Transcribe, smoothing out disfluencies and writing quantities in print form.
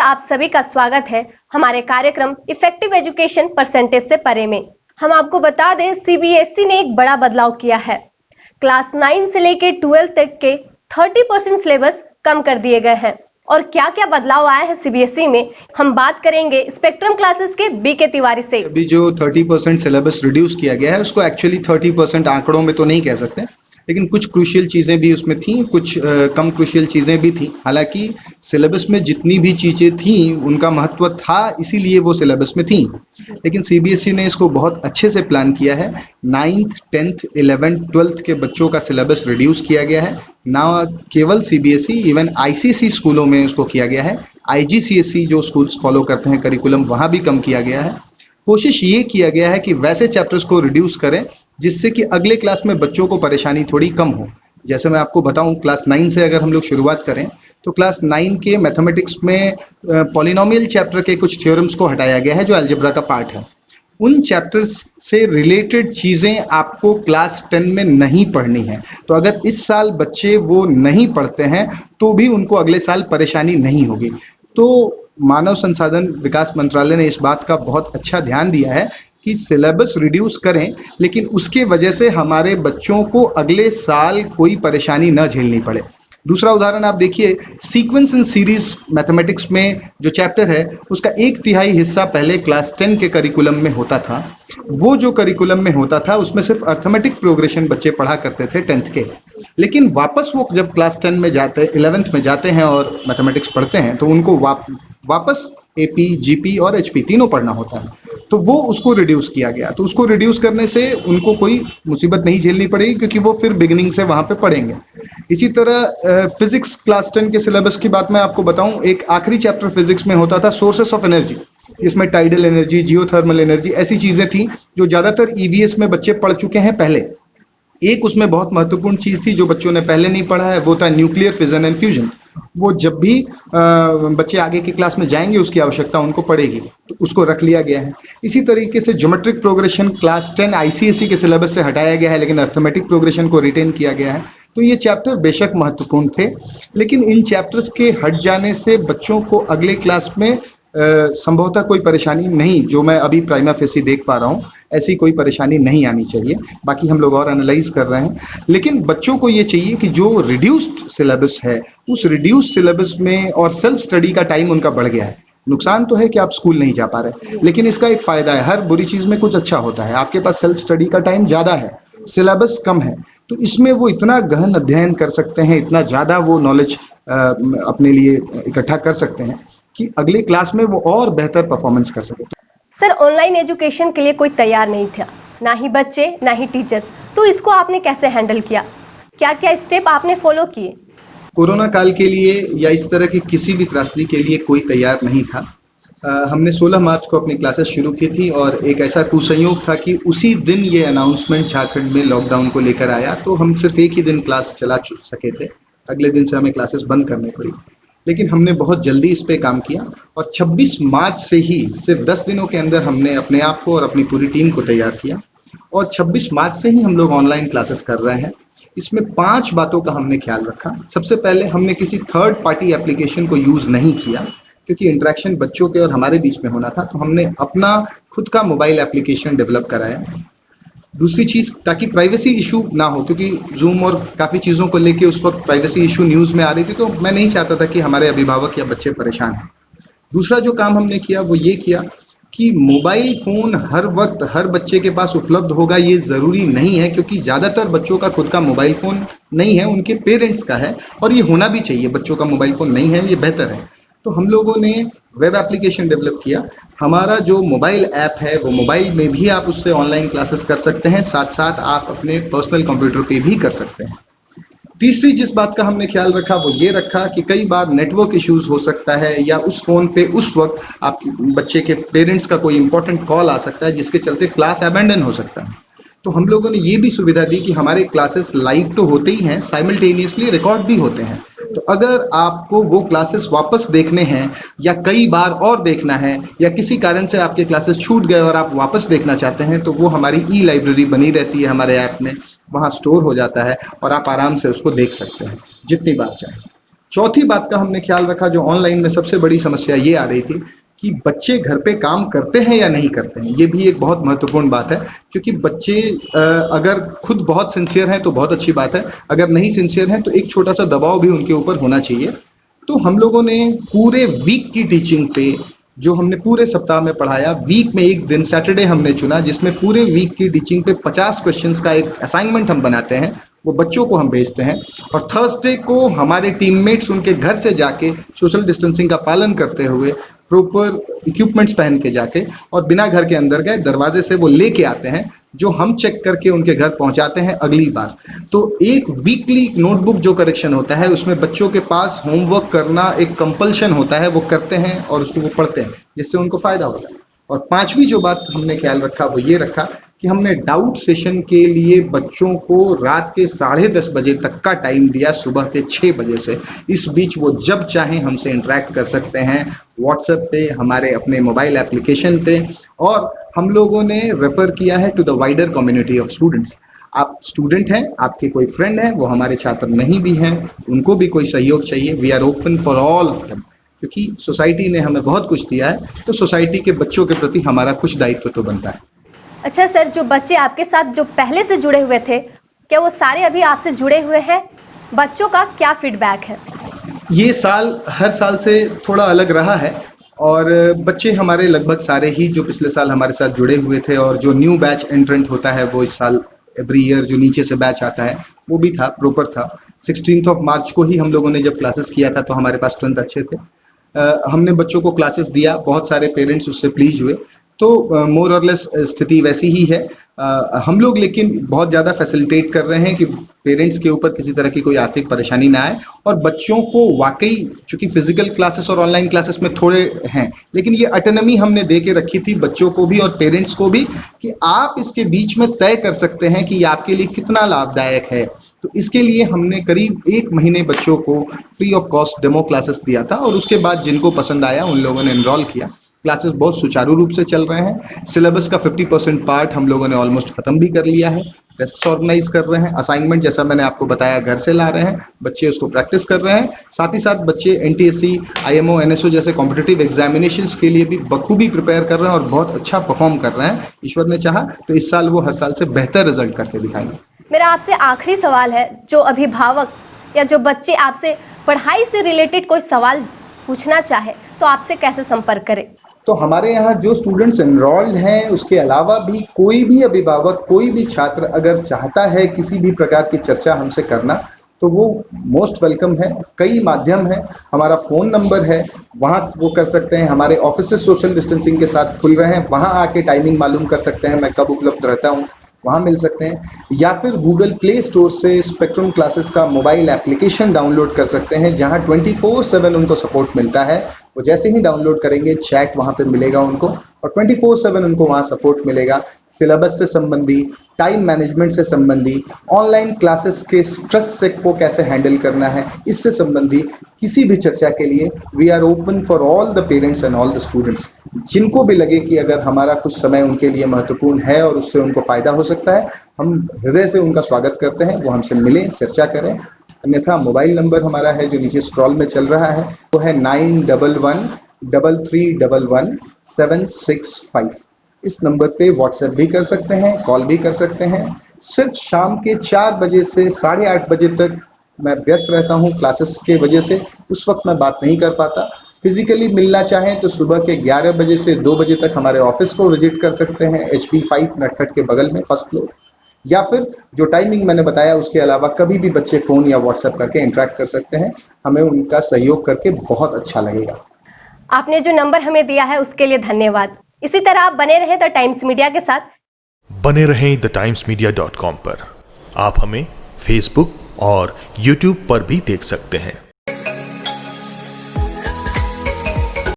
आप सभी का स्वागत है हमारे कार्यक्रम इफेक्टिव एजुकेशन परसेंटेज से परे में। हम आपको बता दें, सीबीएसई ने एक बड़ा बदलाव किया है। क्लास 9 से लेके 12 तक के 30% सिलेबस कम कर दिए गए हैं। और क्या क्या बदलाव आया है सीबीएसई में, हम बात करेंगे स्पेक्ट्रम क्लासेस के बीके तिवारी से। अभी जो 30% सिलेबस रिड्यूस किया गया है उसको एक्चुअली 30% आंकड़ों में तो नहीं कह सकते, लेकिन कुछ क्रूशियल चीजें भी उसमें थी, कुछ कम क्रूशियल चीजें भी थी। हालांकि सिलेबस में जितनी भी चीजें थी उनका महत्व था, इसीलिए वो सिलेबस में थी। लेकिन सीबीएसई ने इसको बहुत अच्छे से प्लान किया है। 9th 10th 11th 12th के बच्चों का सिलेबस रिड्यूस किया गया है। ना केवल सीबीएसई, इवन आईसीएसई स्कूलों में उसको किया गया है। आईजीसीएसई जो स्कूल्स फॉलो करते हैं करिकुलम, वहां भी कम किया गया है। कोशिश ये किया गया है कि वैसे चैप्टर्स को रिड्यूस करें जिससे कि अगले क्लास में बच्चों को परेशानी थोड़ी कम हो। जैसे मैं आपको बताऊं, क्लास 9 से अगर हम लोग शुरुआत करें तो क्लास 9 के मैथमेटिक्स में पॉलिनोमियल चैप्टर के कुछ थ्योरम्स को हटाया गया है जो अलजेब्रा का पार्ट है। उन चैप्टर्स से रिलेटेड चीजें आपको क्लास 10 में नहीं पढ़नी है। तो अगर इस साल बच्चे वो नहीं पढ़ते हैं तो भी उनको अगले साल परेशानी नहीं होगी। तो मानव संसाधन विकास मंत्रालय ने इस बात का बहुत अच्छा ध्यान दिया है कि सिलेबस रिड्यूस करें, लेकिन उसके वजह से हमारे बच्चों को अगले साल कोई परेशानी न झेलनी पड़े। दूसरा उदाहरण आप देखिए, सीक्वेंस एंड सीरीज मैथमेटिक्स में जो चैप्टर है उसका 1/3 हिस्सा पहले क्लास 10 के करिकुलम में होता था। वो जो करिकुलम में होता था उसमें सिर्फ अर्थमेटिक प्रोग्रेशन बच्चे पढ़ा करते थे 10th के। लेकिन वापस वो जब क्लास 10 में जाते, 11th में जाते हैं और मैथमेटिक्स पढ़ते हैं तो उनको वापस एपी, जीपी और एचपी तीनों पढ़ना होता है। तो वो उसको रिड्यूस किया गया। तो उसको रिड्यूस करने से उनको कोई मुसीबत नहीं झेलनी पड़ेगी, क्योंकि वो फिर बिगिनिंग से वहां पे पढ़ेंगे। इसी तरह फिजिक्स क्लास 10 के सिलेबस की बात मैं आपको बताऊं, एक आखिरी चैप्टर फिजिक्स में होता था सोर्सेस ऑफ एनर्जी। इसमें टाइडल एनर्जी, जियोथर्मल एनर्जी, ऐसी चीजें थी जो ज्यादातर ईवीएस में बच्चे पढ़ चुके हैं पहले। एक उसमें बहुत महत्वपूर्ण चीज थी जो बच्चों ने पहले नहीं पढ़ा है, वो था न्यूक्लियर फिजन एंड फ्यूजन। वो जब भी बच्चे आगे की क्लास में जाएंगे उसकी आवश्यकता उनको पड़ेगी, तो उसको रख लिया गया है। इसी तरीके से ज्योमेट्रिक प्रोग्रेशन क्लास 10 आईसीएसई के सिलेबस से हटाया गया है, लेकिन अर्थमेटिक प्रोग्रेशन को रिटेन किया गया है। तो ये चैप्टर बेशक महत्वपूर्ण थे, लेकिन इन चैप्टर्स के हट जाने से बच्चों को अगले क्लास में संभवतः कोई परेशानी नहीं, जो मैं अभी प्राइमा फेसी देख पा रहा हूँ, ऐसी कोई परेशानी नहीं आनी चाहिए। बाकी हम लोग और एनालाइज कर रहे हैं, लेकिन बच्चों को ये चाहिए कि जो रिड्यूस्ड सिलेबस है उस रिड्यूस्ड सिलेबस में और सेल्फ स्टडी का टाइम उनका बढ़ गया है। नुकसान तो है कि आप स्कूल नहीं जा पा रहे, लेकिन इसका एक फायदा है, हर बुरी चीज में कुछ अच्छा होता है। आपके पास सेल्फ स्टडी का टाइम ज्यादा है, सिलेबस कम है, तो इसमें वो इतना गहन अध्ययन कर सकते हैं, इतना ज्यादा वो नॉलेज अपने लिए इकट्ठा कर सकते हैं कि अगली क्लास में वो और बेहतर परफॉर्मेंस कर सके। सर, ऑनलाइन एजुकेशन के लिए कोई तैयार नहीं था, ना ही बच्चे ना ही टीचर्स, तो इसको आपने कैसे हैंडल किया? क्या क्या स्टेप आपने फॉलो किए? कोरोना काल के लिए या इस तरह की किसी भी त्रासदी के लिए कोई तैयार नहीं था। हमने 16 मार्च को अपनी क्लासेस शुरू की थी और एक ऐसा कुसंयोग था कि उसी दिन ये अनाउंसमेंट झारखंड में लॉकडाउन को लेकर आया, तो हम सिर्फ एक ही दिन क्लास चला सके थे। अगले दिन से हमें क्लासेस बंद करनी पड़ी, लेकिन हमने बहुत जल्दी इस पे काम किया और 26 मार्च से ही, सिर्फ 10 दिनों के अंदर हमने अपने आप को और अपनी पूरी टीम को तैयार किया और 26 मार्च से ही हम लोग ऑनलाइन क्लासेस कर रहे हैं। इसमें 5 बातों का हमने ख्याल रखा। सबसे पहले हमने किसी थर्ड पार्टी एप्लीकेशन को यूज नहीं किया, क्योंकि इंटरेक्शन बच्चों के और हमारे बीच में होना था, तो हमने अपना खुद का मोबाइल एप्लीकेशन डेवलप कराया। दूसरी चीज, ताकि प्राइवेसी इशू ना हो, क्योंकि जूम और काफी चीजों को लेके उस वक्त प्राइवेसी इशू न्यूज में आ रही थी, तो मैं नहीं चाहता था कि हमारे अभिभावक या बच्चे परेशान हैं। दूसरा जो काम हमने किया वो ये किया कि मोबाइल फोन हर वक्त हर बच्चे के पास उपलब्ध होगा ये जरूरी नहीं है, क्योंकि ज्यादातर बच्चों का खुद का मोबाइल फोन नहीं है, उनके पेरेंट्स का है, और ये होना भी चाहिए। बच्चों का मोबाइल फोन नहीं है, ये बेहतर है। तो हम लोगों ने वेब एप्लीकेशन डेवलप किया। हमारा जो मोबाइल ऐप है वो मोबाइल में भी आप उससे ऑनलाइन क्लासेस कर सकते हैं, साथ साथ आप अपने पर्सनल कंप्यूटर पे भी कर सकते हैं। तीसरी जिस बात का हमने ख्याल रखा वो ये रखा कि कई बार नेटवर्क इश्यूज हो सकता है, या उस फोन पे उस वक्त आप बच्चे के पेरेंट्स का कोई इंपॉर्टेंट कॉल आ सकता है जिसके चलते क्लास अबैंडन हो सकता है। तो हम लोगों ने ये भी सुविधा दी कि हमारे क्लासेस लाइव तो होते ही हैं, साइमल्टेनियसली रिकॉर्ड भी होते हैं। तो अगर आपको वो क्लासेस वापस देखने हैं या कई बार और देखना है, या किसी कारण से आपके क्लासेस छूट गए और आप वापस देखना चाहते हैं, तो वो हमारी ई लाइब्रेरी बनी रहती है हमारे ऐप में, वहाँ स्टोर हो जाता है और आप आराम से उसको देख सकते हैं जितनी बार चाहें। चौथी बात का हमने ख्याल रखा, जो ऑनलाइन में सबसे बड़ी समस्या ये आ रही थी कि बच्चे घर पे काम करते हैं या नहीं करते हैं। ये भी एक बहुत महत्वपूर्ण बात है, क्योंकि बच्चे अगर खुद बहुत सिंसियर हैं तो बहुत अच्छी बात है, अगर नहीं सिंसियर हैं तो एक छोटा सा दबाव भी उनके ऊपर होना चाहिए। तो हम लोगों ने पूरे वीक की टीचिंग पे, जो हमने पूरे सप्ताह में पढ़ाया, वीक में एक दिन सैटरडे हमने चुना जिसमें पूरे वीक की टीचिंग पे 50 क्वेश्चंस का एक असाइनमेंट हम बनाते हैं, वो बच्चों को हम भेजते हैं, और थर्सडे को हमारे टीममेट्स उनके घर से जाके सोशल डिस्टेंसिंग का पालन करते हुए प्रॉपर इक्विपमेंट्स पहन के जाके और बिना घर के अंदर गए दरवाजे से वो लेके आते हैं, जो हम चेक करके उनके घर पहुंचाते हैं अगली बार। तो एक वीकली नोटबुक जो करेक्शन होता है उसमें बच्चों के पास होमवर्क करना एक कंपल्शन होता है, वो करते हैं और उसको वो पढ़ते हैं, जिससे उनको फायदा होता है। और पांचवी जो बात हमने ख्याल रखा वो ये रखा कि हमने डाउट सेशन के लिए बच्चों को रात के 10:30 बजे तक का टाइम दिया, सुबह के 6 बजे से। इस बीच वो जब चाहें हमसे इंटरेक्ट कर सकते हैं, व्हाट्सएप पे, हमारे अपने मोबाइल एप्लीकेशन पे, और हम लोगों ने रेफर किया है to the wider community of students. आप स्टूडेंट हैं, आपके कोई फ्रेंड हैं, वो हमारे छात्र नहीं भी हैं, उनको भी कोई सहयोग चाहिए, we are open for all of them. क्योंकि सोसाइटी ने हमें बहुत कुछ दिया है, तो सोसाइटी के बच्चों के प्रति हमारा कुछ दायित्व तो बनता है। अच्छा सर, जो बच्चे आपके साथ जो पहले से जुड़े हुए थे, क्या वो सारे अभी आपसे जुड़े हुए हैं? बच्चों का क्या फीडबैक है? ये साल हर साल से थोड़ा अलग रहा है, और बच्चे हमारे लगभग सारे ही जो पिछले साल हमारे साथ जुड़े हुए थे, और जो न्यू बैच एंट्रेंट होता है वो इस साल एवरी ईयर जो नीचे से बैच आता है वो भी था, प्रॉपर था। 16 मार्च को ही हम लोगों ने जब क्लासेस किया था तो हमारे पास स्ट्रेंथ अच्छे थे। हमने बच्चों को क्लासेस दिया, बहुत सारे पेरेंट्स उससे प्लीज हुए, तो मोर और लेस स्थिति वैसी ही है। हम लोग लेकिन बहुत ज़्यादा फैसिलिटेट कर रहे हैं कि पेरेंट्स के ऊपर किसी तरह की कोई आर्थिक परेशानी ना आए, और बच्चों को वाकई, चूंकि फिजिकल क्लासेस और ऑनलाइन क्लासेस में थोड़े हैं, लेकिन ये ऑटोनॉमी हमने दे के रखी थी बच्चों को भी और पेरेंट्स को भी, कि आप इसके बीच में तय कर सकते हैं कि ये आपके लिए कितना लाभदायक है। तो इसके लिए हमने करीब 1 महीने बच्चों को free of cost demo classes दिया था, और उसके बाद जिनको पसंद आया उन लोगों ने एनरोल किया। क्लासेस बहुत सुचारू रूप से चल रहे हैं। सिलेबस का 50% पार्ट हम लोगों ने ऑलमोस्ट खत्म भी कर लिया है। टेस्ट ऑर्गेनाइज कर रहे हैं, असाइनमेंट जैसा मैंने आपको बताया घर से ला रहे हैं, बच्चे उसको प्रैक्टिस कर रहे हैं। साथ ही साथ बच्चे NTSC, IMO, NSO जैसे कॉम्पिटिटिव एग्जामिनेशंस के लिए भी बखूबी प्रिपेयर कर रहे हैं और बहुत अच्छा परफॉर्म कर रहे हैं। ईश्वर ने चाहा तो इस साल वो हर साल से बेहतर रिजल्ट करके दिखाएंगे। मेरा आपसे आखिरी सवाल है, जो अभिभावक या जो बच्चे आपसे पढ़ाई से रिलेटेड कोई सवाल पूछना चाहे तो आपसे कैसे संपर्क करें? तो हमारे यहाँ जो स्टूडेंट्स एनरोल्ड हैं, उसके अलावा भी कोई भी अभिभावक, कोई भी छात्र अगर चाहता है किसी भी प्रकार की चर्चा हमसे करना, तो वो मोस्ट वेलकम है। कई माध्यम है, हमारा फ़ोन नंबर है, वहाँ वो कर सकते हैं। हमारे ऑफिसेस सोशल डिस्टेंसिंग के साथ खुल रहे हैं, वहाँ आके टाइमिंग मालूम कर सकते हैं, मैं कब उपलब्ध रहता हूँ, वहाँ मिल सकते हैं। या फिर गूगल प्ले स्टोर से स्पेक्ट्रम क्लासेस का मोबाइल एप्लीकेशन डाउनलोड कर सकते हैं, जहाँ 24/7 उनको सपोर्ट मिलता है। वो जैसे ही डाउनलोड करेंगे, चैट वहाँ पे मिलेगा उनको, और 24/7 उनको वहाँ सपोर्ट मिलेगा। सिलेबस से संबंधी, टाइम मैनेजमेंट से संबंधी, ऑनलाइन क्लासेस के स्ट्रेस से को कैसे हैंडल करना है, इससे संबंधी किसी भी चर्चा के लिए we are open for all the parents and all the students. जिनको भी लगे कि अगर हमारा कुछ समय उनके लिए महत्वपूर्ण है और उससे उनको फायदा हो सकता है, हम हृदय से उनका स्वागत करते हैं, वो हमसे मिलें, चर्चा करें। अन्यथा मोबाइल नंबर हमारा है जो नीचे स्क्रॉल में चल रहा है, वो है 9111331765। इस नंबर पे व्हाट्सएप भी कर सकते हैं, कॉल भी कर सकते हैं। सिर्फ शाम के 4 बजे से 8:30 बजे तक मैं व्यस्त रहता हूँ क्लासेस के वजह से, उस वक्त मैं बात नहीं कर पाता। फिजिकली मिलना चाहें तो सुबह के 11 बजे से 2 बजे तक हमारे ऑफिस को विजिट कर सकते हैं, HP 5 नटखट के बगल में, फर्स्ट फ्लोर। या फिर जो टाइमिंग मैंने बताया उसके अलावा कभी भी बच्चे फ़ोन या व्हाट्सएप करके इंटरेक्ट कर सकते हैं। हमें उनका सहयोग करके बहुत अच्छा लगेगा। आपने जो नंबर हमें दिया है उसके लिए धन्यवाद। इसी तरह आप बने रहे द टाइम्स मीडिया के साथ। बने रहें thetimesmedia.com पर। आप हमें Facebook और YouTube पर भी देख सकते हैं।